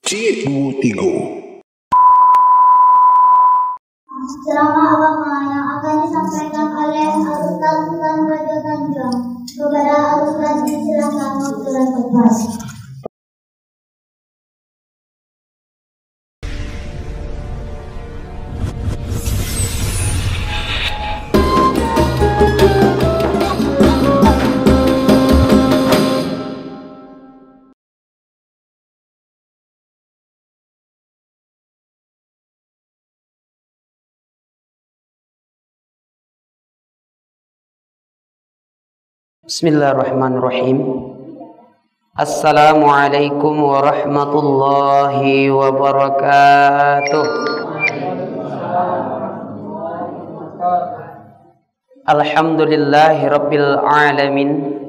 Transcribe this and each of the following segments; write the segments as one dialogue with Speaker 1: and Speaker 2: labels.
Speaker 1: C23.
Speaker 2: Ceramah agama yang akan disampaikan oleh Al-Ustaz Sultan Raja Tanjung. Kepada Al-Ustaz disilahkan waktu dan tempat.
Speaker 3: Bismillahirrahmanirrahim. Assalamualaikum warahmatullahi wabarakatuh. Alhamdulillahi rabbil alamin,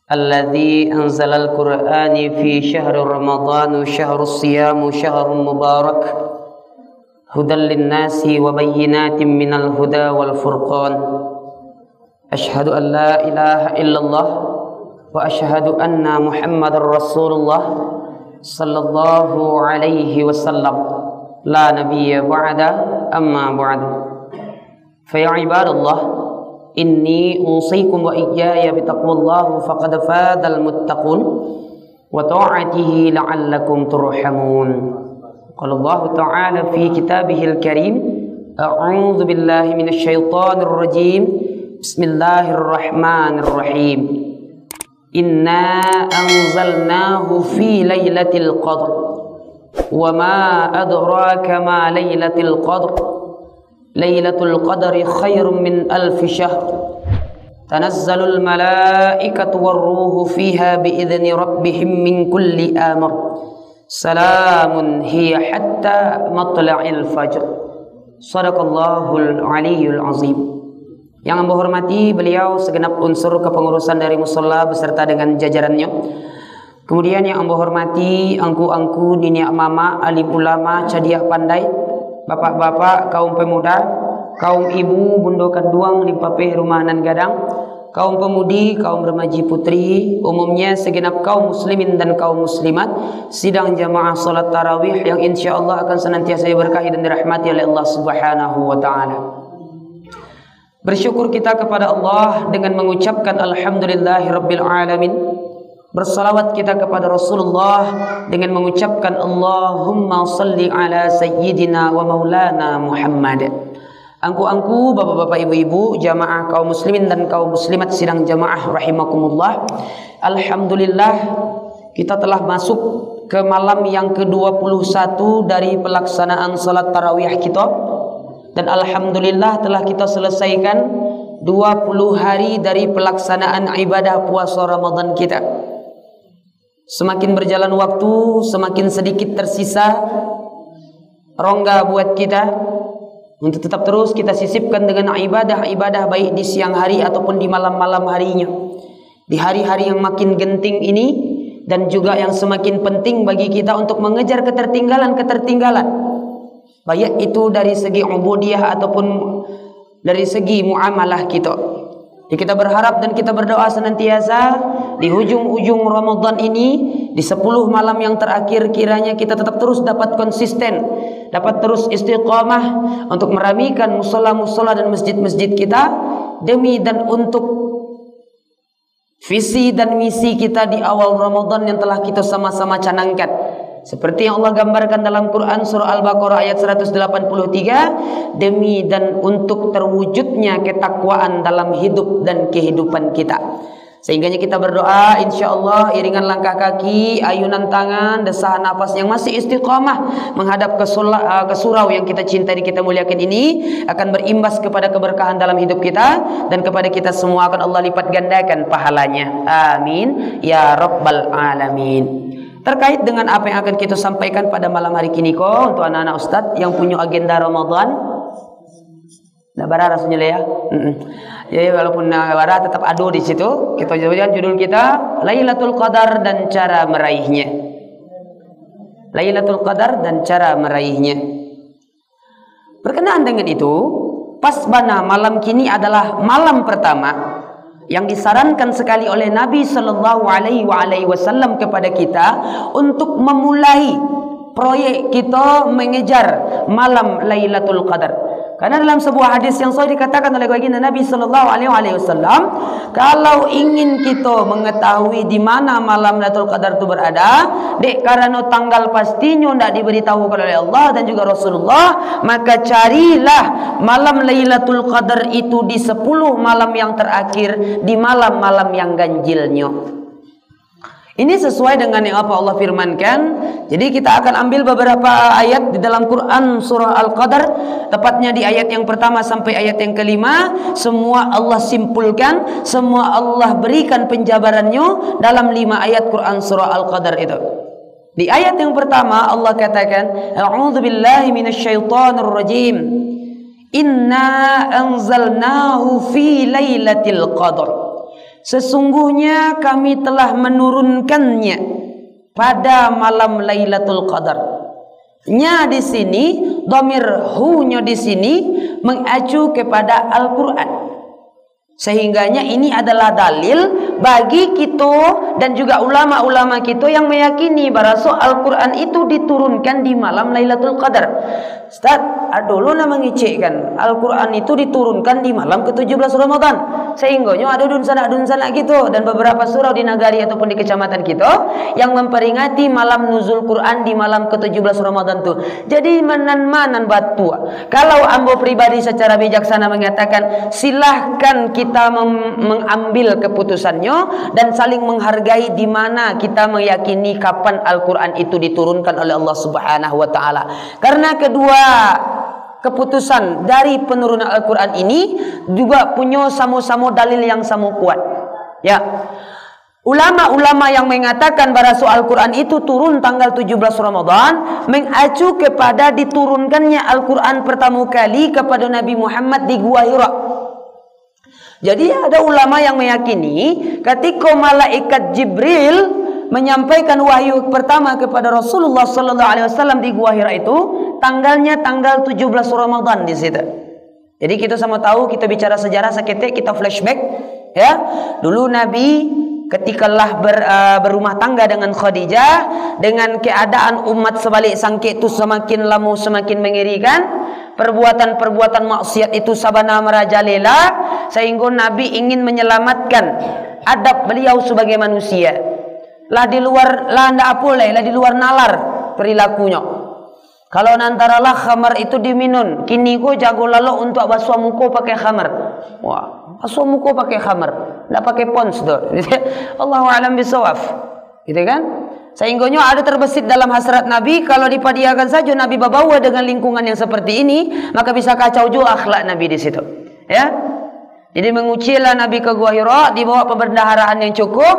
Speaker 3: alladzi anzalal qur'ani fi syahri ramadhan syahrus siyam syahrun mubarak hudan linnasi wa bayyinatin minal huda wal furqan. Asyhadu an la ilaha illallah wa asyhadu anna Muhammadar Rasulullah sallallahu alaihi wasallam. La nabiyya ba'da, amma ba'du. Fa ya ibadallah, inni usikum wa iyaya bitaqwallah faqad fadal muttaqun wa ta'atihi la'allakum turhamun. Qala Allah ta'ala fi kitabihil karim, a'udzu billahi minasy syaithanir rajim. Bismillahirrahmanirrahim. Inna anzalnahu fi lailatul qadr. Wa ma adraka ma lailatul qadr. Lailatul qadri khairum min alf syahr. Tanazzalul malaikatu warruhu fiha biidzni rabbihim min kulli amr. Salamun hiya hatta matla'il fajr. Shadaqallahul aliyyul azim. Yang Amba hormati beliau segenap unsur kepengurusan dari mushola beserta dengan jajarannya. Kemudian yang Amba hormati angku-angku, niniak mama, alim ulama, cadiak pandai, bapak-bapak, kaum pemuda, kaum ibu, bundo kanduang, limpapeh rumah nan gadang, kaum pemudi, kaum remaji putri, umumnya segenap kaum muslimin dan kaum muslimat, sidang jamaah salat tarawih yang insyaallah akan senantiasa diberkahi dan dirahmati oleh Allah Subhanahu wa taala. Bersyukur kita kepada Allah dengan mengucapkan alhamdulillahirabbil alamin. Bersalawat kita kepada Rasulullah dengan mengucapkan Allahumma salli ala sayyidina wa maulana Muhammad. Angku-angku, bapak-bapak, ibu-ibu, jamaah kaum muslimin dan kaum muslimat sidang jamaah rahimakumullah. Alhamdulillah kita telah masuk ke malam yang ke-21 dari pelaksanaan salat tarawih kita. Dan alhamdulillah telah kita selesaikan 20 hari dari pelaksanaan ibadah puasa Ramadan kita. Semakin berjalan waktu, semakin sedikit tersisa rongga buat kita untuk tetap terus kita sisipkan dengan ibadah-ibadah baik di siang hari ataupun di malam-malam harinya. Di hari-hari yang makin genting ini dan juga yang semakin penting bagi kita untuk mengejar ketertinggalan. Baik itu dari segi ubudiyah ataupun dari segi muamalah kita. Jadi kita berharap dan kita berdoa senantiasa di hujung-ujung Ramadan ini, di 10 malam yang terakhir, kiranya kita tetap terus dapat konsisten, dapat terus istiqamah untuk meramikan musola-musola dan masjid-masjid kita demi dan untuk visi dan misi kita di awal Ramadan yang telah kita sama-sama canangkan. Seperti yang Allah gambarkan dalam Quran surah Al-Baqarah ayat 183, demi dan untuk terwujudnya ketakwaan dalam hidup dan kehidupan kita. Sehingga kita berdoa insyaallah iringan langkah kaki, ayunan tangan, desahan nafas yang masih istiqamah menghadap ke surau yang kita cintai, kita muliakan ini akan berimbas kepada keberkahan dalam hidup kita dan kepada kita semua akan Allah lipat gandakan pahalanya. Amin ya rabbal alamin. Terkait dengan apa yang akan kita sampaikan pada malam hari kini untuk anak-anak ustadz yang punya agenda Ramadan, nggak bara rasanya ya. Jadi walaupun bara tetap ada di situ. Kita jadikan judul kita Lailatul Qadar dan cara meraihnya. Lailatul Qadar dan cara meraihnya. Berkenaan dengan itu, pas bana malam kini adalah malam pertama yang disarankan sekali oleh Nabi Sallallahu Alaihi Wasallam kepada kita untuk memulai proyek kita mengejar malam Lailatul Qadar. Karena dalam sebuah hadis yang sahih dikatakan oleh baginda Nabi Sallallahu Alaihi Wasallam, kalau ingin kita mengetahui di mana malam Lailatul Qadar itu berada, dek karena tanggal pastinya tidak diberitahukan oleh Allah dan juga Rasulullah, maka carilah malam Lailatul Qadar itu di 10 malam yang terakhir, di malam-malam yang ganjilnya. Ini sesuai dengan yang apa Allah firmankan. Jadi kita akan ambil beberapa ayat di dalam Quran surah Al-Qadar, tepatnya di ayat yang pertama sampai ayat yang kelima. Semua Allah simpulkan, semua Allah berikan penjabarannya dalam 5 ayat Quran surah Al-Qadar itu. Di ayat yang pertama Allah katakan, A'udzubillahi minasyaitonir rajim. Inna anzalnahu fi lailatul qadar. Sesungguhnya kami telah menurunkannya pada malam Lailatul Qadar. Nya di sini, dhamir hu-nya di sini mengacu kepada Al-Qur'an. Sehingganya ini adalah dalil bagi kita dan juga ulama-ulama kita yang meyakini bahwa Al-Quran itu diturunkan di malam Lailatul Qadar. Ustaz, dulu nama ngicikkan Al-Quran itu diturunkan di malam ke-17 Ramadan. Sehingganya ada dunsana gitu dan beberapa surau di nagari ataupun di kecamatan kita yang memperingati malam nuzul Quran di malam ke-17 Ramadan itu. Jadi manan batu. Kalau ambo pribadi secara bijaksana mengatakan silahkan kita mengambil keputusannya dan saling menghargai di mana kita meyakini kapan Al-Quran itu diturunkan oleh Allah Subhanahu wa Ta'ala. Karena kedua keputusan dari penurunan Al-Quran ini juga punya sama-sama dalil yang sama kuat. Ya, ulama-ulama yang mengatakan bahwa Al-Quran itu turun tanggal 17 Ramadan mengacu kepada diturunkannya Al-Quran pertama kali kepada Nabi Muhammad di Gua Hira. Jadi ada ulama yang meyakini ketika malaikat Jibril menyampaikan wahyu pertama kepada Rasulullah sallallahu alaihi wasallam di Gua Hira itu tanggalnya tanggal 17 Ramadan di situ. Jadi kita sama tahu, kita bicara sejarah seketik, kita flashback ya. Dulu Nabi ketikalah berumah tangga dengan Khadijah, dengan keadaan umat sebalik sangkit itu semakin lama semakin mengerikan. Perbuatan-perbuatan maksiat itu sabana merajalela, sehingga Nabi ingin menyelamatkan adab beliau sebagai manusia. Lah di luar nalar perilakunya. Kalau nantaralah khamar itu diminum, kini ko jago lalo untuk basuh muka pakai khamar. Wah, basuh muka pakai khamar, enggak pakai pons tuh. Allahu a'lam bisawaf. Gitu kan? Sehingganya ada terbesit dalam hasrat Nabi, kalau dipadiakan saja Nabi bawa dengan lingkungan yang seperti ini, maka bisa kacau juga akhlak Nabi di situ. Ya. Jadi mengucilah Nabi ke Gua Hira, dibawa pembendaharaan yang cukup,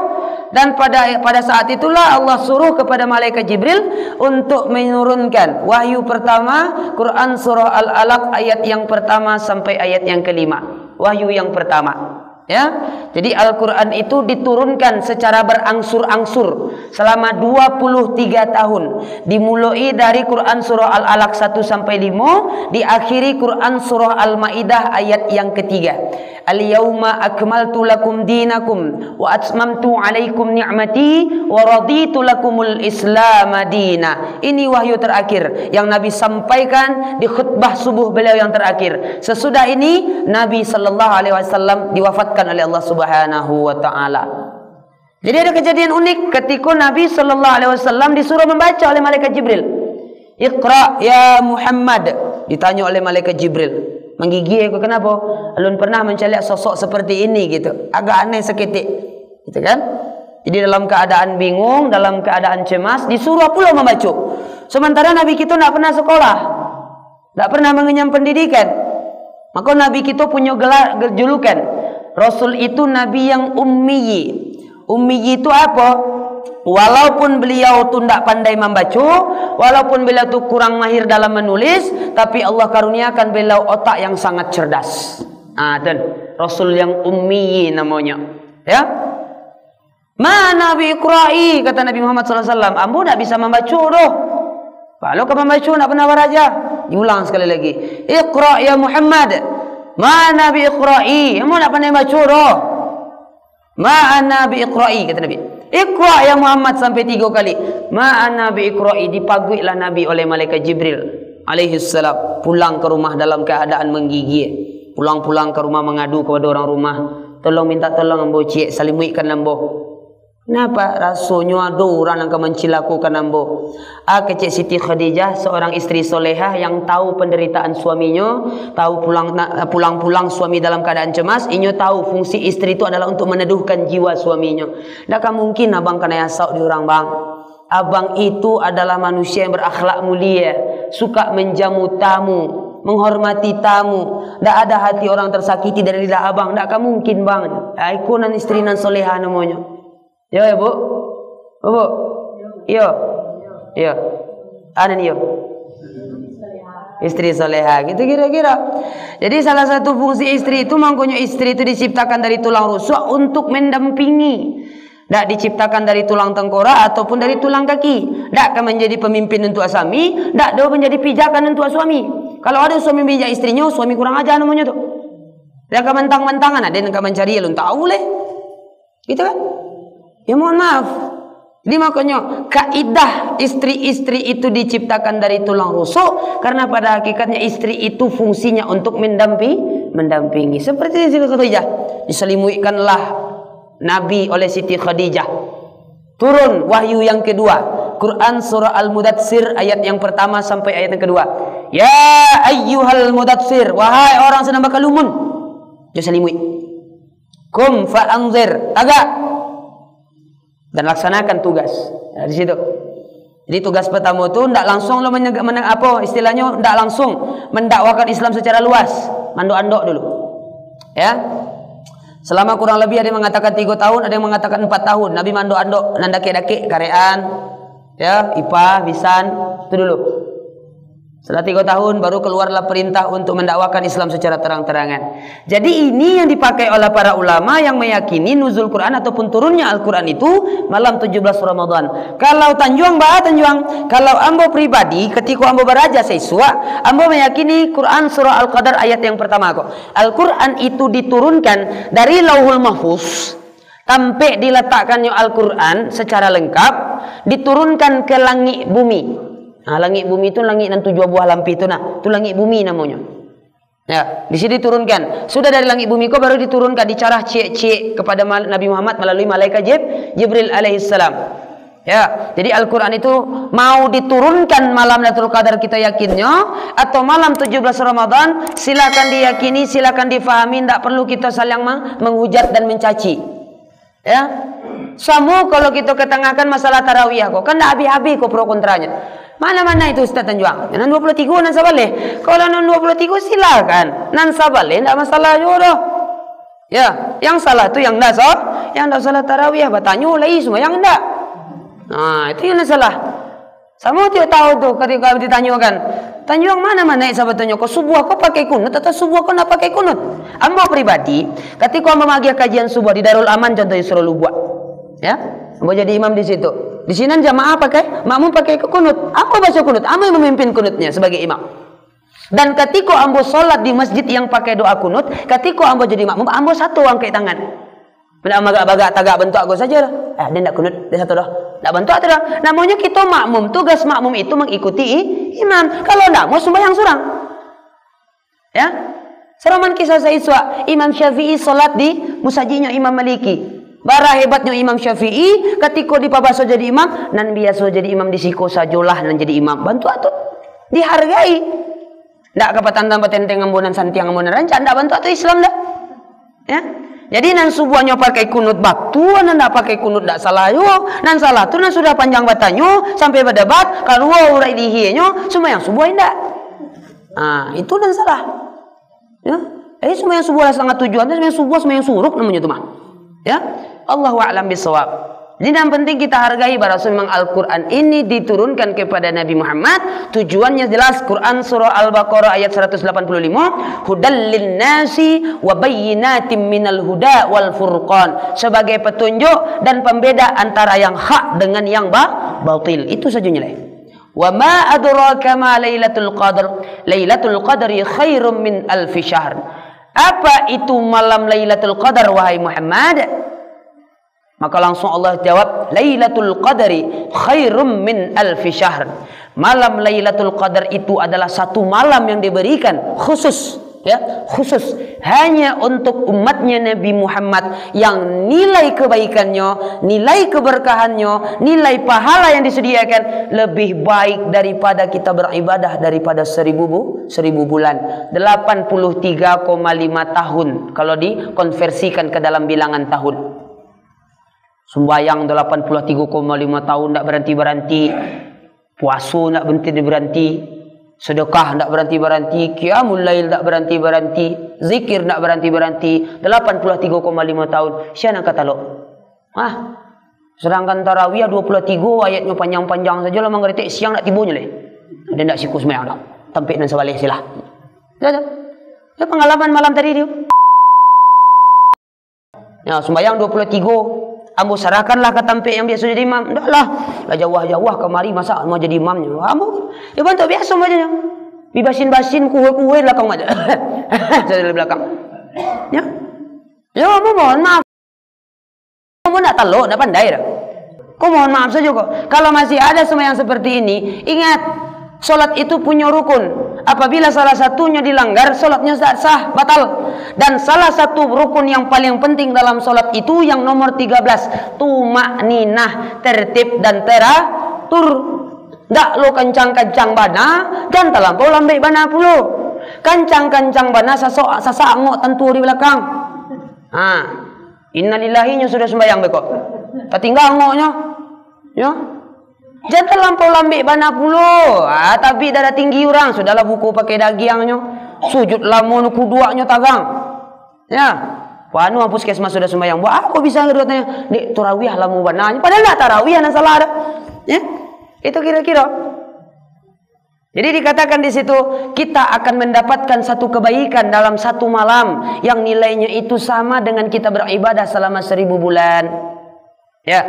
Speaker 3: dan pada saat itulah Allah suruh kepada malaikat Jibril untuk menurunkan wahyu pertama, Quran surah Al-Alaq ayat yang pertama sampai ayat yang kelima. Wahyu yang pertama. Ya, jadi Al-Quran itu diturunkan secara berangsur-angsur selama 23 tahun. Dimulai dari Quran surah Al-Alaq 1 sampai 5, diakhiri Quran surah Al-Maidah ayat yang ketiga. Al-yawma akmaltu lakum dinakum wa atmamtu alaikum ni'mati wa raditu lakumul Islam madina. Ini wahyu terakhir yang Nabi sampaikan di khutbah subuh beliau yang terakhir. Sesudah ini Nabi sallallahu alaihi wasallam diwafatkan oleh Allah Subhanahu wa Ta'ala. Jadi ada kejadian unik ketika Nabi sallallahu alaihi wasallam disuruh membaca oleh malaikat Jibril. Iqra ya Muhammad, ditanya oleh malaikat Jibril. Menggigil aku, kenapa? Alun pernah mencari sosok seperti ini gitu. Agak aneh seketik. Gitu kan? Jadi dalam keadaan bingung, dalam keadaan cemas, disuruh pula membaca. Sementara Nabi kita tidak pernah sekolah. Tidak pernah mengenyam pendidikan. Maka Nabi kita punya gelar julukan. Rasul itu Nabi yang ummiyi. Ummiyi itu apa? Walaupun beliau tu tidak pandai membaca, walaupun beliau tu kurang mahir dalam menulis, tapi Allah karuniakan beliau otak yang sangat cerdas. Dan Rasul yang ummiyi namanya. Ya. Mana Nabi Iqra'i, kata Nabi Muhammad SAW. Ambo tidak bisa membaca doh. Kalau kamu membaca tidak pernah beraja. Diulang sekali lagi. Iqra' ya Muhammad. Mana Nabi Iqra'i, ambo tidak pandai membaca doh. Ma'ana biiqra'i, kata Nabi. Iqra ya Muhammad sampai 3 kali. Ma'ana biiqra'i, dipaguilah Nabi oleh malaikat Jibril alaihi salam. Pulang ke rumah dalam keadaan menggigil. Pulang-pulang ke rumah mengadu kepada orang rumah. Tolong minta tolong ambo cik salimuikan ambo. Kenapa? Rasanya ada orang yang mencilakukan ambo. Kecik Siti Khadijah, seorang istri solehah yang tahu penderitaan suaminya, tahu pulang-pulang suami dalam keadaan cemas, inyo tahu fungsi istri itu adalah untuk meneduhkan jiwa suaminya. Takkan mungkin abang kena yasau di orang bang. Abang itu adalah manusia yang berakhlak mulia, suka menjamu tamu, menghormati tamu. Tak ada hati orang tersakiti dari lidah abang. Takkan mungkin bang. Aku nan istri nan solehah namanya. Ya bu, bu, iya, iya, ada nih yo, istri soleha, gitu kira-kira. Jadi salah satu fungsi istri itu, makanya istri itu diciptakan dari tulang rusuk untuk mendampingi. Tak diciptakan dari tulang tengkorak ataupun dari tulang kaki. Tak akan menjadi pemimpin untuk suami, tak ada menjadi pijakan untuk suami. Kalau ada suami bijak istrinya, suami kurang ajar namanya tu. Dia akan mentang-mentangan, ada yang akan mencari ya, lu tahu leh, gitu kan? Ya mohon maaf. Jadi makanya kaidah istri-istri itu diciptakan dari tulang rusuk karena pada hakikatnya istri itu fungsinya untuk mendampingi. Seperti Siti Khadijah, diselimuikanlah Nabi oleh Siti Khadijah. Turun wahyu yang kedua, Quran surah Al-Mudatsir ayat yang pertama sampai ayat yang kedua. Ya ayyuhal mudatsir, wahai orang sedang bakalumun. Dia selimui. Kum fa anzir, tagak dan laksanakan tugas. Di situ. Jadi tugas pertama itu tidak langsung lo istilahnya tidak langsung mendakwakan Islam secara luas, mandok-andok dulu. Ya. Selama kurang lebih ada yang mengatakan 3 tahun, ada yang mengatakan 4 tahun. Nabi mandok-andok, nandake-dake karean, ya, IPA, bisan, itu dulu. Setelah 3 tahun baru keluarlah perintah untuk mendakwakan Islam secara terang-terangan. Jadi ini yang dipakai oleh para ulama yang meyakini nuzul Quran ataupun turunnya Al-Quran itu malam 17 Ramadan. Kalau Tanjuang, kalau ambo pribadi ketika ambo beraja siswa, ambo meyakini Quran surah Al-Qadar ayat yang pertama kok. Al-Quran itu diturunkan dari Lauhul Mahfuz sampai diletakkannya Al-Quran secara lengkap, diturunkan ke langit bumi. Nah, langit bumi itu langit dan 7 buah lampu itu, nah, itu langit bumi namanya. Ya, di sini diturunkan. Sudah dari langit bumi kok baru diturunkan dicarah cik kepada Nabi Muhammad melalui malaikat Jibril alaihissalam. Ya, jadi Al-Quran itu mau diturunkan malam Lailatul Qadar kita yakinnya atau malam 17 Ramadan, silakan diyakini, silakan difahami, tidak perlu kita saling menghujat dan mencaci. Ya. Sama kalau kita ketengahkan masalah tarawih kok, kan tidak habis-habis kok pro kontranya. Mana-mana itu Ustaz Tanjuang? Nan 23 nan sabaleh. Kalau nan 23 silakan. Nan sabaleh enggak masalah juga. Ya, yang salah itu yang enggak salah tarawih bertanya lagi semua yang enggak. Nah, itu yang salah. Sama tidak tahu tuh ketika ditanyakan. Tanjuang mana-mana sahabatnya kok subuh kok pakai kunut atau subuh kok enggak pakai kunut? Ambo pribadi, ketika ambo magi kajian subuh di Darul Aman contohnya Surah Lubwa. Ya, ambo jadi imam di situ. Di sini jamaah pakai, makmum pakai kunut. Ambo baca kunut, ambo yang memimpin kunutnya sebagai imam. Dan ketika ambo sholat di masjid yang pakai doa kunut, ketika ambo jadi makmum, ambo satu angkat tangan. Benda bagak tagak bentuk aku saja dah. Dia tidak kunut, dia satu dah. Tidak bentuk atau dah. Namanya kita makmum, tugas makmum itu mengikuti imam. Kalau tidak mau sembahyang surang. Ya, seraman kisah saya Imam Syafi'i sholat di musajinya Imam Maliki. Bara hebatnya Imam Syafi'i ketika dipabaso jadi imam, nan biasa jadi imam di siko sajolah nan jadi imam. Bantu atuh dihargai. Ndak kapatan tanpa tenteng ambunan santiang ambunan rancak ndak bantu atuh Islam dah. Ya. Jadi nan subuhnya pakai kunut baktu, nan ndak pakai kunut ndak salah yo. Nan salah tu nan sudah panjang batanyo sampai berdebat kalau urai dihienyo semua yang subuh ndak. Ah, itu nan salah. Ya. Semua yang subuh lah sangat tujuan, semua yang subuh semua yang suruk namanya tu mah. Ya, Allahu a'lam bishawab. Jadi yang penting kita hargai bahwa memang Al-Quran ini diturunkan kepada Nabi Muhammad. Tujuannya jelas. Quran surah Al-Baqarah ayat 185, hudal linnasi wa bayyinatin minal huda wal furqan, sebagai petunjuk dan pembeda antara yang hak dengan yang batil. Itu saja nilai. Wa ma adraka ma lailatul qadar. Lailatul qadri khairum min alfi syahr. Apa itu malam Lailatul Qadar wahai Muhammad? Maka langsung Allah jawab, Lailatul Qadri khairum min alfi syahr. Malam Lailatul Qadar itu adalah satu malam yang diberikan khusus, ya, khusus hanya untuk umatnya Nabi Muhammad, yang nilai kebaikannya, nilai keberkahannya, nilai pahala yang disediakan lebih baik daripada kita beribadah daripada 1000 bulan. 83,5 tahun kalau dikonversikan ke dalam bilangan tahun. Sembayang 83,5 tahun tak berhenti-berhenti, puasa tak berhenti-berhenti, sedekah tak berhenti-berhenti, qiyamul lail tak berhenti-berhenti, zikir tak berhenti-berhenti, 83,5 tahun. Siapa nak kata lo? Sedangkan tarawih 23 ayatnya panjang-panjang saja lah, mengeritik siang nak tibunya leh. Ada nak sikus sembahyang tak? Tampik dan sebalik silah. Ya, pengalaman malam tadi dia. Ya, sembahyang 23. Ambo serahkanlah ke tampik yang biasa jadi imam. Taklah, lah jauh-jauh kemari masa mau jadi imamnya. Ambo, ya bantu biasa macamnya. Bibasin-basin kuih-kuih belakang aja. Saya di belakang. Ya. Ya, ambo mohon maaf. Kamu nak tahu, nak pandai dah. Kau mohon maaf saja kok. Kalau masih ada sembahyang seperti ini, ingat, solat itu punya rukun. Apabila salah satunya dilanggar, solatnya sah, batal. Dan salah satu rukun yang paling penting dalam solat itu yang nomor 13, tumakninah, tertib dan teratur. Dak lo kencang-kencang bana, dan terlampau lambai bana pulo. Kencang-kencang bana sasak ngok tentu di belakang. Innalillahinya sudah sembahyang bekok. Tertinggal ngoknya. Ya. Jangan terlampau lambik bana pulo. Tapi dah tinggi orang, sudahlah buku pakai dagiangnya. Sujud lamun kuduaknya tagang. Ya. Panu puskesmas sudah sembahyang. Buat aku bisa ngedotnya. Dek tarawih lamu bananya. Padahal tak tarawih ana salah ada. Ya. Itu kira-kira. Jadi dikatakan di situ, kita akan mendapatkan satu kebaikan dalam satu malam yang nilainya itu sama dengan kita beribadah selama 1000 bulan. Ya.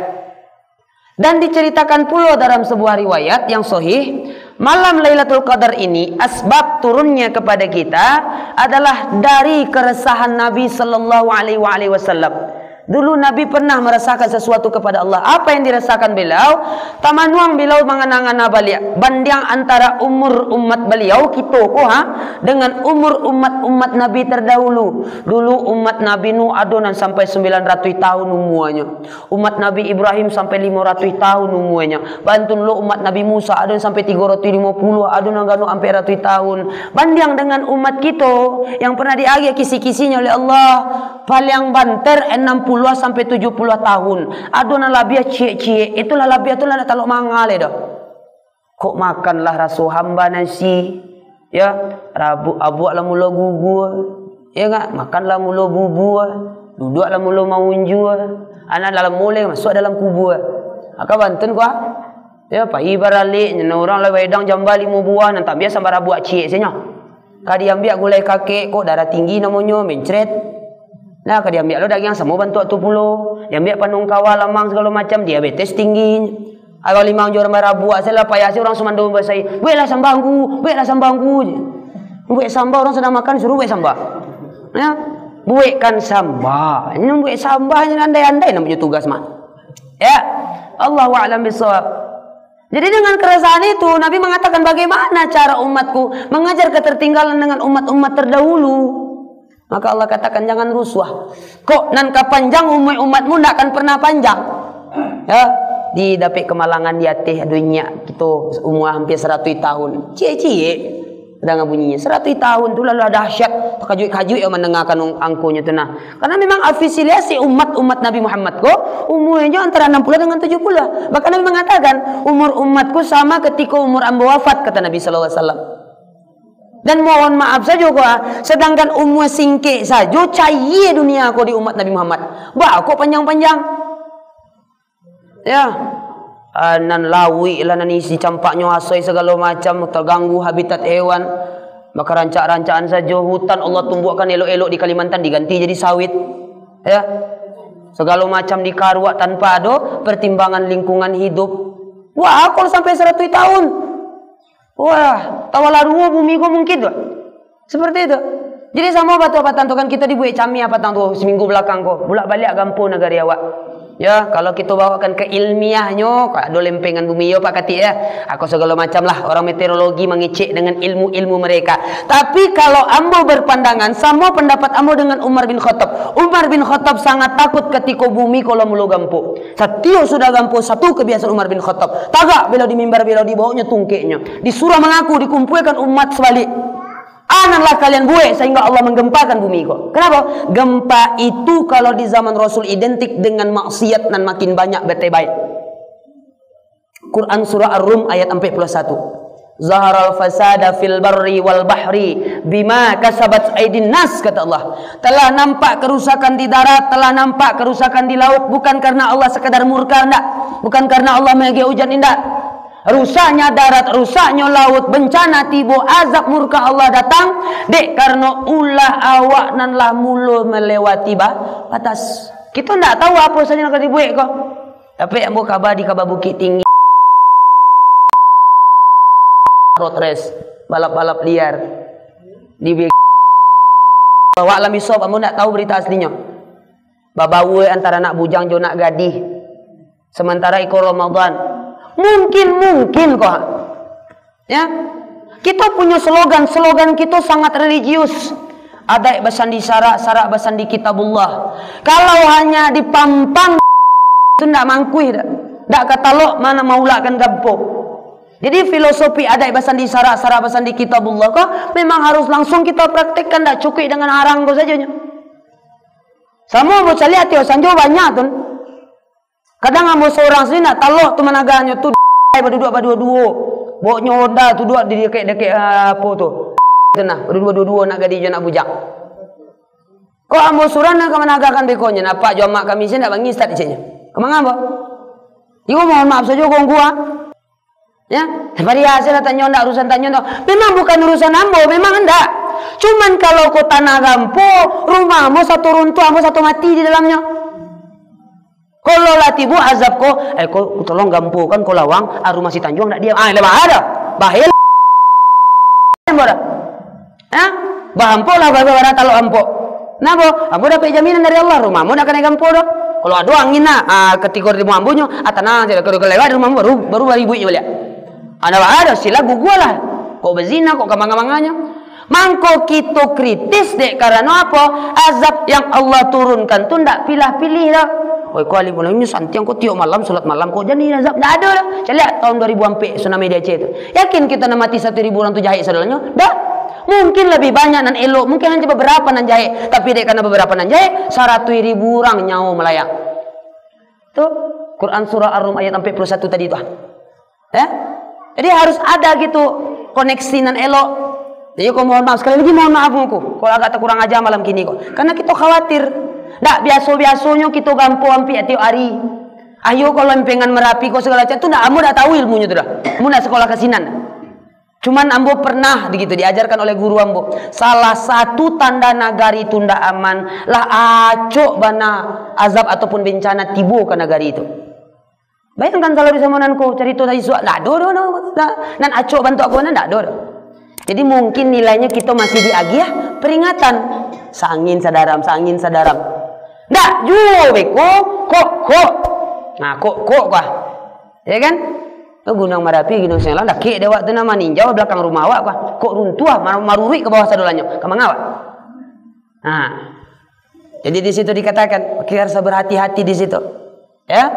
Speaker 3: Dan diceritakan pula dalam sebuah riwayat yang sahih, malam Lailatul Qadar ini asbab turunnya kepada kita adalah dari keresahan Nabi sallallahu alaihi wasallam. Dulu Nabi pernah merasakan sesuatu kepada Allah. Apa yang dirasakan beliau? Tamanuang beliau mengenangan balik banding antara umur umat beliau kita dengan umur umat Nabi terdahulu. Dulu umat Nabi Nuh adonan sampai 900 tahun umurnya. Umat Nabi Ibrahim sampai 500 tahun umurnya. Bantun lo umat Nabi Musa adonan sampai 350, adonan ganu sampai 100 tahun. Banding dengan umat kita yang pernah diagih kisi-kisinya oleh Allah, paling banter 60 sampai 70 tahun. Aduna labia cie-cie, itulah labia tu lah nak talok mangale dah. Kok makanlah rasu hamba nasi, ya, abuaklah mula gugur, ya enggak, makanlah mula bubur, duduklah mula maunjur, anak dalam mulai masuk dalam kubur. Akak banten kuah, ya, pai baralik, nyana orang lah wedang jambal 5 buah, nanti biasa sambar abuak cie senya. Kadi ambil gulai kakek, kok darah tinggi namanya, mencret. Nah, dia ambil lo daging semua bantu tu pulo. Dia ambil panung kawal lamang segala macam, diabetes tinggi. Kalau 5 jual marabu, saya payah si orang semando bersai. Buatlah sambangku, buatlah sambangku. Buat sambal orang sedang makan suruh buat sambal. Ya, buatkan sambal. Ini buat sambal ni andai-andai namanya tugas mah. Ya, Allahu a'lam bishawab. Jadi dengan keresahan itu Nabi mengatakan bagaimana cara umatku mengajar ketertinggalan dengan umat-umat terdahulu. Maka Allah katakan jangan rusuh. Kok nan kapanjang umatmu nak akan pernah panjang. Ya, di dapik kemalangan di atih dunia kita umur hampir 100 tahun. Cie-cie dengan bunyinya 100 tahun tu lalu dahsyat. Kajui-kajui yang mendengarkan angkunya tu nah. Karena memang afiliasi umat Nabi Muhammad kok umurnya antara 60 dengan 70. Bahkan Nabi mengatakan umur umatku sama ketika umur amba wafat, kata Nabi sallallahu alaihi wasallam. Dan mohon maaf saja kok, sedangkan umur singkit saja cair dunia kau di umat Nabi Muhammad. Bah kok panjang-panjang. Ya. Nan lawi lah, nan isi campaknya asai segala macam, terganggu habitat hewan. Maka rancak-rancaan saja hutan Allah tumbuhkan elok-elok di Kalimantan diganti jadi sawit. Ya. Segala macam dikaruak tanpa ada pertimbangan lingkungan hidup. Wah, aku sampai 100 tahun. Wah, tawala dua bumi kau mungkin tu. Seperti itu. Jadi sama batu apa tantukan kita dibuat cami apa tantu seminggu belakang kau. Bolak balik kampung negara awak. Ya, kalau kita bawakan ke ilmiahnya, ada lempengan bumi ya Pak Kati ya. Aku segala macam lah orang meteorologi mengecek dengan ilmu-ilmu mereka. Tapi kalau ambo berpandangan sama pendapat ambo dengan Umar bin Khattab. Umar bin Khattab sangat takut ketika bumi kalau mulu gampu. Setiap sudah gampu satu kebiasaan Umar bin Khattab. Tagak bila di mimbar bila di bawahnya tungkeknya. Disuruh mengaku dikumpulkan umat sebalik. Ananlah kalian buat sehingga Allah menggempakan bumi kok. Kenapa? Gempa itu kalau di zaman Rasul identik dengan maksiat dan makin banyak bertebaik. Quran surah Ar-Rum ayat 41. Zaharal fasada fil barri wal bahri bima kasabat aydin nas, kata Allah. Telah nampak kerusakan di darat, telah nampak kerusakan di laut, bukan karena Allah sekadar murka enggak, bukan karena Allah mengegi hujan enggak. Rusaknya darat, rusaknya laut, bencana tiba, azab murka Allah datang dek karena ulah awak nan lah mulu melewati batas. Kita ndak tahu apa saja nak dibuat kok. Tapi ambo kabar di kabar Bukit Tinggi road race, balap-balap liar di bawa alam isop. Ambo ndak tahu berita aslinya. Babawe antara nak bujang jo nak gadih. Sementara iko Ramadan. Mungkin kok ya, kita punya slogan kita sangat religius. Ada basan di sarak basan di kitabullah. Kalau hanya dipampang itu ndak mangkui ndak kata lo mana maulakan gampo. Jadi filosofi ada basan di sarak basan di kitabullah kok memang harus langsung kita praktekkan, ndak cukup dengan arang kok saja. Sama mau lihat ya sanjo banyak tuh. Kadang ambo seorang sini nak talok tu managanya tu berdua-dua. Bawa nyoda tu dua di dekat apa tu. Tenah, berdua-dua nak gadi je nak bujang. Kok ambo suran nak managakan bekonya napa jo mak kami sini nak bangis tak dicenya. Kemang ambo? Iku mohon maaf saja kong gua. Ya, vari hasil tanya ndak urusan tanya ndak. Memang bukan urusan ambo, memang enggak. Cuman kalau kau tanah gampo, rumahmu satu runtuh, ambo satu mati di dalamnya. Kalau latibu azab ko, ko tolong gampu kan ko lawang, rumah si Tanjung nak diam. Lepas ada, bahaya. Ya, bahampo lah bara talo ampo. Nabo, ambo dapat jaminan dari Allah, rumahmu nak kena gampu dah. Kalau ada angin nak, ketika di rumah ambunya, tanah jadi kalau lewat rumahmu baru ibunya balik. Ada sila gugua lah. Kok bezina, kok kamang-kamanganya. Mangko kita kritis dek karena apa? Azab yang Allah turunkan tu ndak pilih-pilih dah. Oi kali bulan ini santiang kau tiap malam salat malam kau jadi azab ndak ada dah. Lihat tahun 2000 tsunami di Aceh itu. Yakin kita nak mati 1.000 orang tu jahit sadalanya? Dah. Mungkin lebih banyak nan elok, mungkin hanya beberapa nan jahit, tapi dek karena beberapa nan jahit 100.000 orang nyawa melayang. Tu Quran surah Ar-Rum ayat 41 tadi tu. Ya? Jadi harus ada gitu koneksi nan elok. Jadi kau mohon maaf sekali lagi mohon maaf aku kalau agak kurang aja malam kini kok. Karena kita khawatir. Ndak biasa-biasanya kita gampo ampi tiap hari. Ayo kalau pengen Merapi kok segala macam tu ndak ambo dak tahu ilmunya tu dah. Ambo nak sekolah kesinan. Cuman ambo pernah begitu diajarkan oleh guru ambo. Salah satu tanda nagari itu ndak aman lah acok bana azab ataupun bencana tibu ke nagari itu. Bayangkan kalau di zamananku cerita tadi suat ndak do nan acok bantu aku ndak do. Jadi mungkin nilainya kita masih di agiah peringatan. Sangin sadaram. Ndak jual beko kok. Nah kok kah? Ya kan? Tu Gunung Merapi, Gunung Senglang dah kek dewak tu nama ninjau belakang rumah awak kah? Kok runtuh maruri ke bawah sadolannya. Kamang awak. Nah. Jadi di situ dikatakan kita harus berhati-hati di situ. Ya?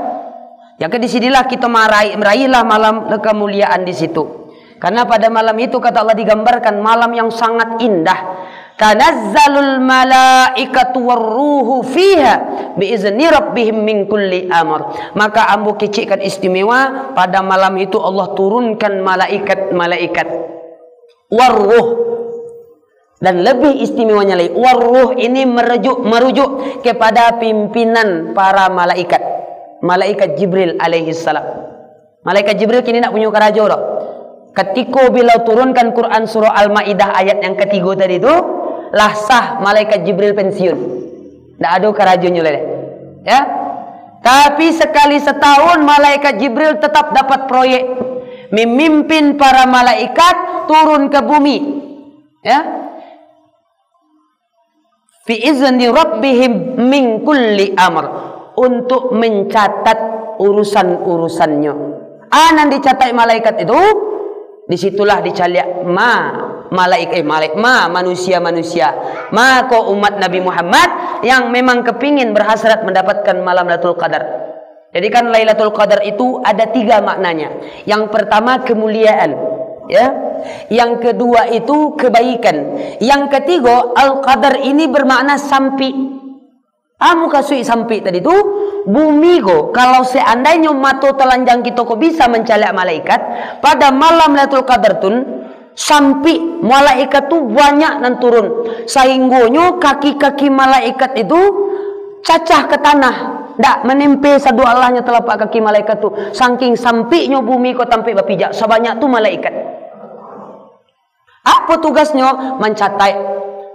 Speaker 3: Yang di sinilah kita meraihlah malam kemuliaan di situ. Karena pada malam itu kata Allah digambarkan malam yang sangat indah. Tanazzalul malaikatu warruhu fiha biizni rabbihim min kulli amr. Maka ambo kecikkan istimewa pada malam itu Allah turunkan malaikat warruh. Dan lebih istimewanya lagi warruh ini merujuk kepada pimpinan para malaikat Jibril alaihi salam. Malaikat Jibril kini nak punya karajo dah. Ketika bila turunkan Quran surah Al-Maidah ayat yang ketiga tadi itu lah sah malaikat Jibril pensiun. Tak ada kerajunya lagi. Ya. Tapi sekali setahun malaikat Jibril tetap dapat proyek memimpin para malaikat turun ke bumi. Ya. Fi izni rabbihim min kulli amr. untuk mencatat urusan-urusannya. Anan dicatat malaikat itu, disitulah dicaliak manusia-manusia. Maka umat Nabi Muhammad yang memang kepingin berhasrat mendapatkan malam Lailatul Qadar. Jadi kan Lailatul Qadar itu ada 3 maknanya. Yang pertama kemuliaan, ya. Yang kedua itu kebaikan. Yang ketiga Al-Qadar ini bermakna sampi. Amu kasui sampi tadi tu bumi go. Kalau seandainya mata telanjang kita kok bisa mencaliak malaikat pada malam Lailatul Qadar tun sampai malaikat tu banyak nan turun sehinggonya kaki-kaki malaikat itu cacah ke tanah, ndak menempel sadu Allahnya telapak kaki malaikat tu saking sampinya bumi kok tampai bapijak sebanyak tu malaikat. Apa tugasnya? Mencatat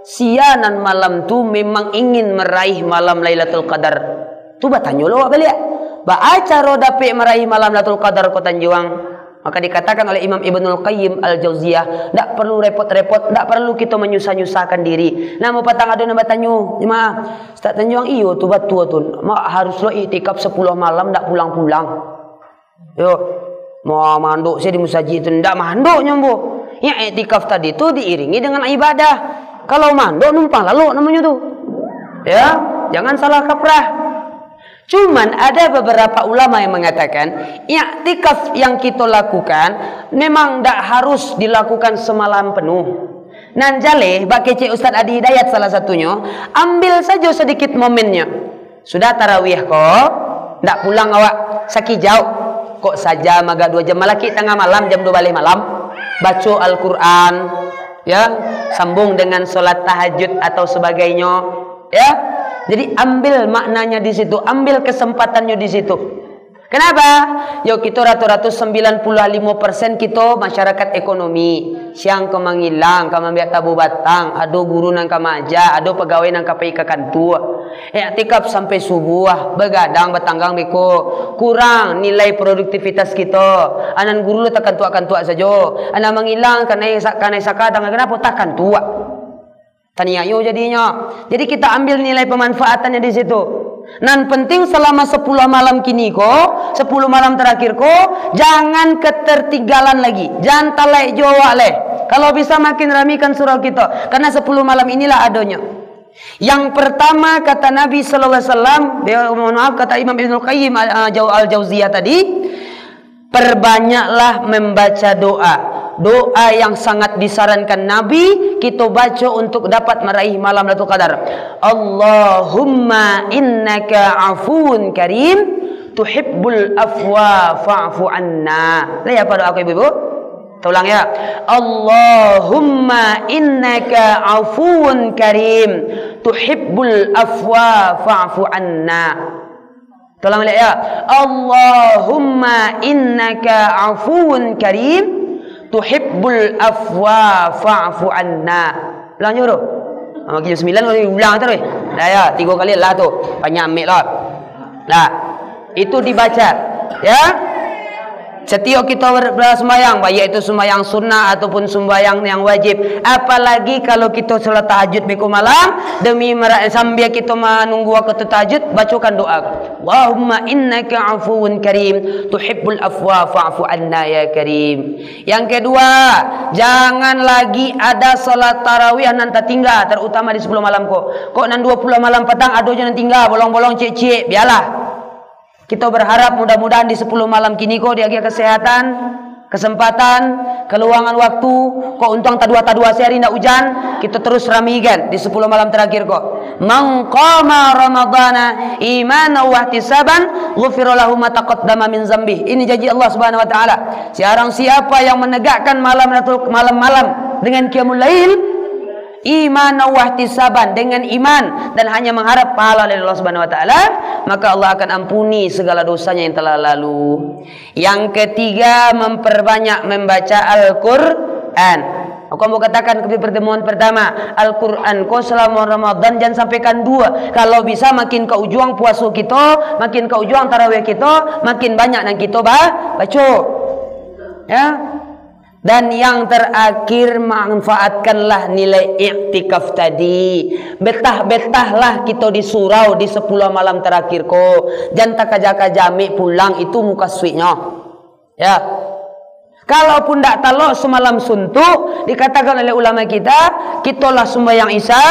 Speaker 3: sianan malam tu memang ingin meraih malam Lailatul Qadar. Tu batanya lo balik ba acara dapat meraih malam Lailatul Qadar ko Tanjuang. Maka dikatakan oleh Imam Ibnul Qayyim Al-Jauziyah, tidak perlu repot-repot, tidak perlu kita menyusah-nyusahkan diri. Nah, mau patang ada nama tanyu, jemaah. Ustaz Tanjuang iyo tu batu tu. Mak harus lo iktikaf 10 malam tidak pulang-pulang. Yo, mau manduk saya di musajid itu tidak manduk nyambo. Ya iktikaf tadi tu diiringi dengan ibadah. Kalau manduk numpang lalu namanya tu. Ya, jangan salah kaprah. Cuman ada beberapa ulama yang mengatakan i'tikaf yang kita lakukan memang tidak harus dilakukan semalam penuh. Nan jale bak kece Ustaz Adi Hidayat salah satunya, ambil saja sedikit momennya. Sudah tarawih kok, tidak pulang awak sakijau. Kok saja maga 2 jam malaki tengah malam jam 2 balik malam baca Al-Qur'an, ya, sambung dengan sholat tahajud atau sebagainya, ya. Jadi ambil maknanya di situ, ambil kesempatannya di situ. Kenapa? Yo kita rata-rata 95% kita masyarakat ekonomi. Siang kemangilang, kamambiak tabu batang, ada guru nang kamaja, ada pegawai nang KPI kakantua. Iktikaf sampai subuh, begadang batanggang beko. Kurang nilai produktivitas kita. Anan guru lu takkan tua-tua saja. Anak mengilang karena sakadang kenapa takkan tua. Taniayo jadinya. Jadi kita ambil nilai pemanfaatannya di situ. Nan penting selama 10 malam kini ko, 10 malam terakhir ko, jangan ketertinggalan lagi. Jangan talai Jawa leh. Kalau bisa makin ramikan surau kita. Karena 10 malam inilah adanya. Yang pertama kata Nabi sallallahu alaihi wasallam, mohon maaf kata Imam Ibnul Qayyim Al-Jauziyah tadi, perbanyaklah membaca doa. Doa yang sangat disarankan Nabi kita baca untuk dapat meraih malam Lailatul Qadar. Allahumma innaka afuun karim tuhibbul afwa fa'fu anna. Lihat pada aku ibu-ibu. Tolong ya. Allahumma innaka afuun karim tuhibbul afwa fa'fu anna. Tolong lihat ya. Allahumma innaka afuun karim tuhibbul afwa fa'fu anna. Ulang je bro. Makin 9 kali ulang terus. Dah ya, 3 kali lah tu. Banyak ambil lah. Lah, itu dibaca. Ya. Setiap kita bersembahyang, baik itu sembahyang sunnah ataupun sembahyang yang wajib. Apalagi kalau kita salat tahajud beku malam demi sambil kita menunggu waktu tahajud, bacakan doa. Allahumma innaka afuwun karim tuhibbul afwa fa'fu anna ya karim. Yang kedua, jangan lagi ada salat tarawih nan tertinggal, terutama di 10 malam kok. Kok nan 20 malam petang ada je nan tinggal bolong-bolong cek-cek, biarlah. Kita berharap mudah-mudahan di 10 malam kini kok dia kesehatan, kesempatan, keluangan waktu, kok untung tadua sehari ndak hujan, kita terus ramikan di 10 malam terakhir kok. Man qama ramadhana imanan wa ihtisaban ghufira lahu ma taqaddama min dzambi. Ini janji Allah Subhanahu wa taala. Siapa yang menegakkan malam-malam dengan qiyamul lail, iman wa ihtisaban, dengan iman dan hanya mengharap pahala dari Allah Subhanahu wa taala, maka Allah akan ampuni segala dosanya yang telah lalu. Yang ketiga, memperbanyak membaca Al-Qur'an. Aku mau katakan ke pertemuan pertama, Al-Quran kau selama Ramadan jangan sampaikan 2. Kalau bisa makin ke ujung puasa kita, makin ke ujung tarawih kita, makin banyak yang kita baca. Ya. Dan yang terakhir, manfaatkanlah nilai i'tikaf tadi. Betah-betahlah kita di surau di 10 malam terakhir ko. Jangan tak jami pulang itu muka suinya. Ya. Kalaupun tak talok semalam suntuk, dikatakan oleh ulama kita lah sembahyang isya,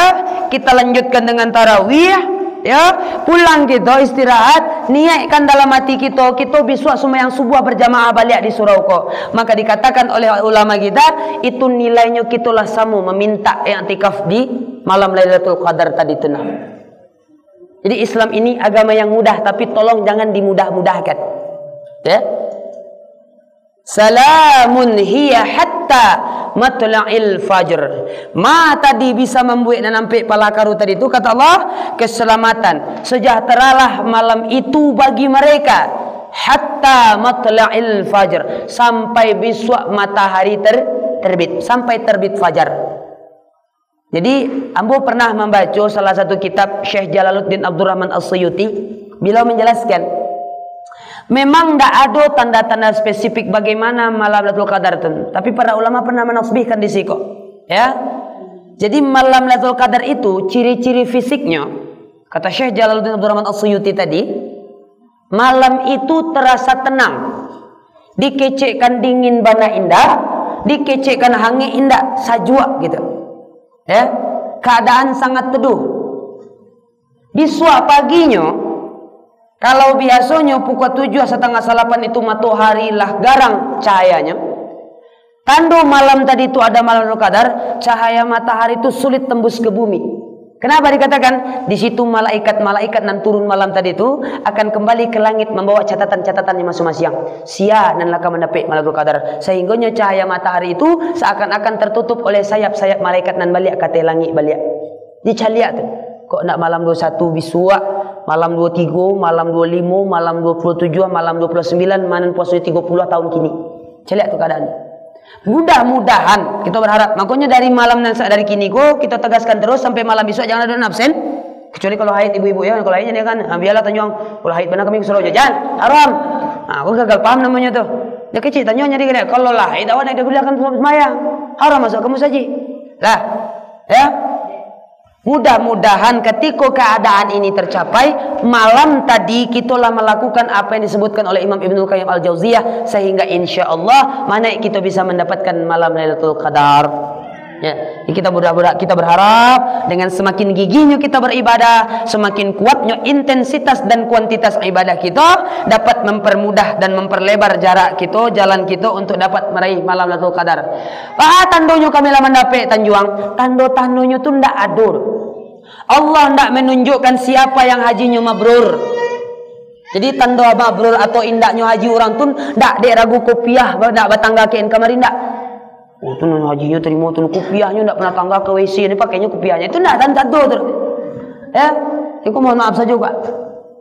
Speaker 3: kita lanjutkan dengan tarawih. Ya, pulang kita istirahat, niatkan dalam hati kita besok sembahyang subuh berjamaah balik di surau ko. Maka dikatakan oleh ulama kita, itu nilainya kita lah sama meminta i'tikaf di malam Lailatul Qadar tadi tenang. Jadi Islam ini agama yang mudah, tapi tolong jangan dimudah-mudahkan. Ya. Salamun hiya hatta matla'il fajr. Ma tadi bisa membuat dan nampak palakaru tadi itu, kata Allah, keselamatan, sejahteralah malam itu bagi mereka hatta matla'il fajr, sampai besok matahari terbit, sampai terbit fajar. Jadi ambo pernah membaca salah satu kitab Syekh Jalaluddin Abdurrahman As-Suyuti. Beliau menjelaskan, memang tidak ada tanda-tanda spesifik bagaimana malam Lailatul Qadar itu, tapi para ulama pernah menasbihkan di siko. Ya, jadi malam Lailatul Qadar itu ciri-ciri fisiknya, kata Syekh Jalaluddin Abdurrahman As-Suyuti tadi, malam itu terasa tenang, dikecekkan dingin bana indah, dikecekkan hangi indah sajwa gitu. Ya, keadaan sangat teduh. Di suap paginya, kalau biasanya pukul 7:30-8 itu matahari lah garang cahayanya. Tanda malam tadi itu ada malam Lailatul Qadar, cahaya matahari itu sulit tembus ke bumi. Kenapa dikatakan? Di situ malaikat-malaikat yang turun malam tadi itu akan kembali ke langit membawa catatan-catatannya masing-masing. Sia dan laka mendapat malam Lailatul Qadar. Sehingganya cahaya matahari itu seakan-akan tertutup oleh sayap-sayap malaikat nan balik kata langit balik. Dicaliak tu. Kok nak malam 21 bisua, malam 23, malam 25, malam 27, malam 29, malam puasa 30 tahun kini. Celiak tu keadaan. Mudah-mudahan kita berharap. Makanya dari malam dari kini ko kita tegaskan terus sampai malam besok jangan ada absen. Kecuali kalau haid ibu-ibu ya, kalau haidnya dia kan biarlah tanya kalau haid benar kami suruh jajan haram. Nah, aku gagal paham namanya tuh. Dia kecil tanya dia kalau lah haid awak nak digunakan sembahyang haram masuk kamu saja. Lah, ya. Mudah-mudahan ketika keadaan ini tercapai, malam tadi kitalah melakukan apa yang disebutkan oleh Imam Ibnul Qayyim Al-Jauziyah, sehingga insya Allah mana kita bisa mendapatkan malam Lailatul Qadar. Ya, kita berharap dengan semakin giginya kita beribadah, semakin kuatnya intensitas dan kuantitas ibadah kita, dapat mempermudah dan memperlebar jarak kita, jalan kita untuk dapat meraih malam Lailatul Qadar. Tandonya kami lah mendapat tanjuang, tando-tandonya tu ndak ada. Allah ndak menunjukkan siapa yang hajinya mabrur. Jadi tanda mabrur atau indaknya haji orang tu ndak dek ragu kopiah, ndak batangga ke kamari ndak. Oh tu hajinya terima tu kopiahnya ndak pernah tangga ke WC ni pakainya kopiahnya. Itu ndak tanda tu. Ya, aku mohon maaf saja Pak.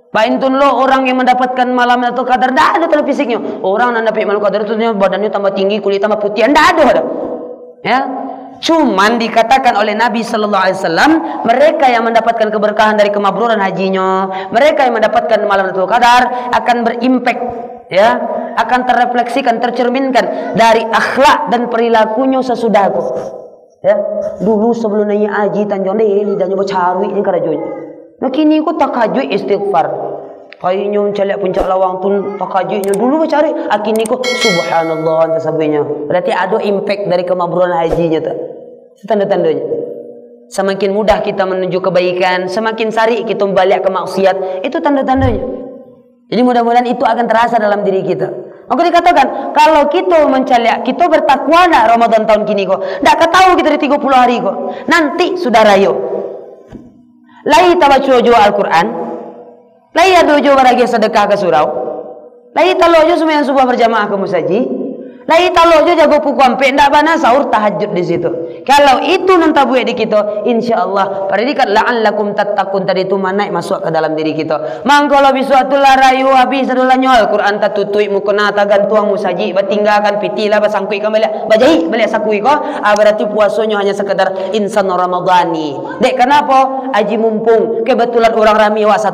Speaker 3: Baintun lo orang yang mendapatkan malam Lailatul Qadar ndak ada tanda fisiknya. Orang yang dapat malam Qadar itu badannya tambah tinggi, kulit tambah putih, ndak ada. Ya. Cuman dikatakan oleh Nabi Sallallahu Alaihi Wasallam, mereka yang mendapatkan keberkahan dari kemabruran hajinya, mereka yang mendapatkan malam Lailatul Qadar akan berimpact, ya, akan terrefleksikan, tercerminkan dari akhlak dan perilakunya sesudah itu. Ya, dulu sebelum naik haji tanjong deh lidahnya bercarui ini karajoy. Nah kini aku tak kajui istighfar. Kayaknya caliak puncak lawang tu takajunya dulu cari akini ko subhanallah anta sabenya. Berarti ada impact dari kemabruran hajinya tu. Tanda-tandanya. Semakin mudah kita menuju kebaikan, semakin sari kita balik ke maksiat, itu tanda-tandanya. Jadi mudah-mudahan itu akan terasa dalam diri kita. Maka dikatakan kalau kita mencaliak, kita bertakwa nak Ramadan tahun kini ko. Ndak ketahu kita di 30 hari ko. Nanti sudah rayo. Lai tabacu Al-Quran. Lai adojo baragi sedekah ke surau. Lai talojo semua yang subuh berjamaah ke musaji. Lai talojo jago puku ampe ndak bana sahur tahajud di situ. Kalau itu nanti buat di kita, insyaallah predikat la'allakum tattaqun tadi itu naik masuk ke dalam diri kita. Mang kalau bisuatu larayu habis adulanya Al-Quran tatutui mukena tagantuang musaji batinggalkan pitilah basangkui kembali bajahi balik sakui ko. Berarti puasanya hanya sekedar insan ramadhani. Dek kenapa? Aji mumpung kebetulan orang rami wa 10.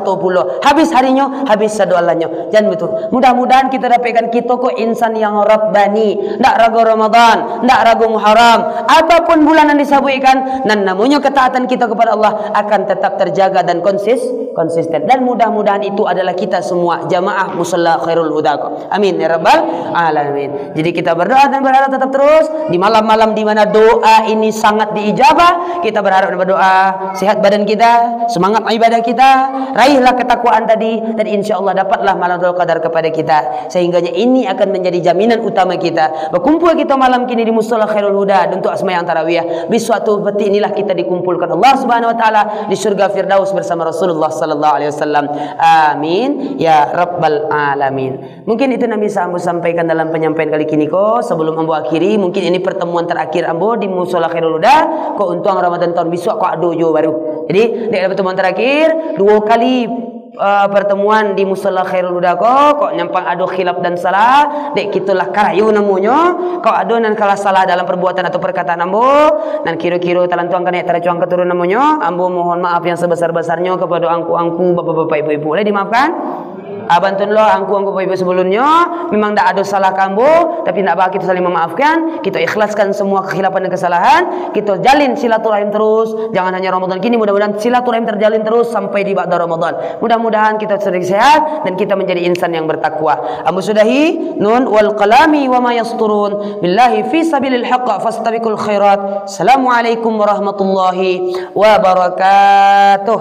Speaker 3: Habis harinya, habis sadualanya. Jangan betul. Mudah-mudahan kita dapatkan kita kok insan yang rabbani. syahraini, ndak ragu Ramadan, ndak ragu Muharram, apapun bulan yang disabutkan, dan namanya ketaatan kita kepada Allah akan tetap terjaga dan konsisten. Dan mudah-mudahan itu adalah kita semua jamaah musalla khairul huda. Amin ya rabbal alamin. Jadi kita berdoa dan berharap tetap terus di malam-malam di mana doa ini sangat diijabah. Kita berharap dan berdoa sehat badan kita, semangat ibadah kita, raihlah ketakwaan tadi, dan insya Allah dapatlah malam Lailatul Qadar kepada kita. Sehingganya ini akan menjadi jaminan utama kita. Berkumpul kita malam kini di musalla khairul huda untuk sembahyang tarawih. Di suatu peti inilah kita dikumpulkan Allah Subhanahu wa taala di surga Firdaus bersama Rasulullah sallallahu alaihi wasallam. Amin ya rabbal alamin. Mungkin itu Nabi Sambu sampaikan dalam penyampaian kali kini ko. Sebelum ambo akhiri, mungkin ini pertemuan terakhir ambo di musalla khairul huda. Ko untung Ramadan tahun besok ko ado jo baru. Jadi di pertemuan terakhir 2 kali pertemuan di musalla khairul huda kok nyampang ado khilaf dan salah dek kitulah karayu namanya kok ado nan kalah salah dalam perbuatan atau perkataan ambo dan kira-kira talantuang kena teracuang keturun namanya ambo mohon maaf yang sebesar-besarnya kepada angku-angku bapak-bapak ibu-ibu boleh dimaafkan. Abantun lo angku bapak ibu sebelumnya memang tak ada salah kambo, tapi nak bagi kita saling memaafkan, kita ikhlaskan semua kekhilafan dan kesalahan, kita jalin silaturahim terus. Jangan hanya Ramadan kini, mudah-mudahan silaturahim terjalin terus sampai di ba'da Ramadan. Mudah-mudahan kita sering sehat dan kita menjadi insan yang bertakwa. Ambo sudahi nun wal qalami wa ma yasturun billahi fi sabilil haqq fastabiqul khairat. Assalamualaikum warahmatullahi wabarakatuh.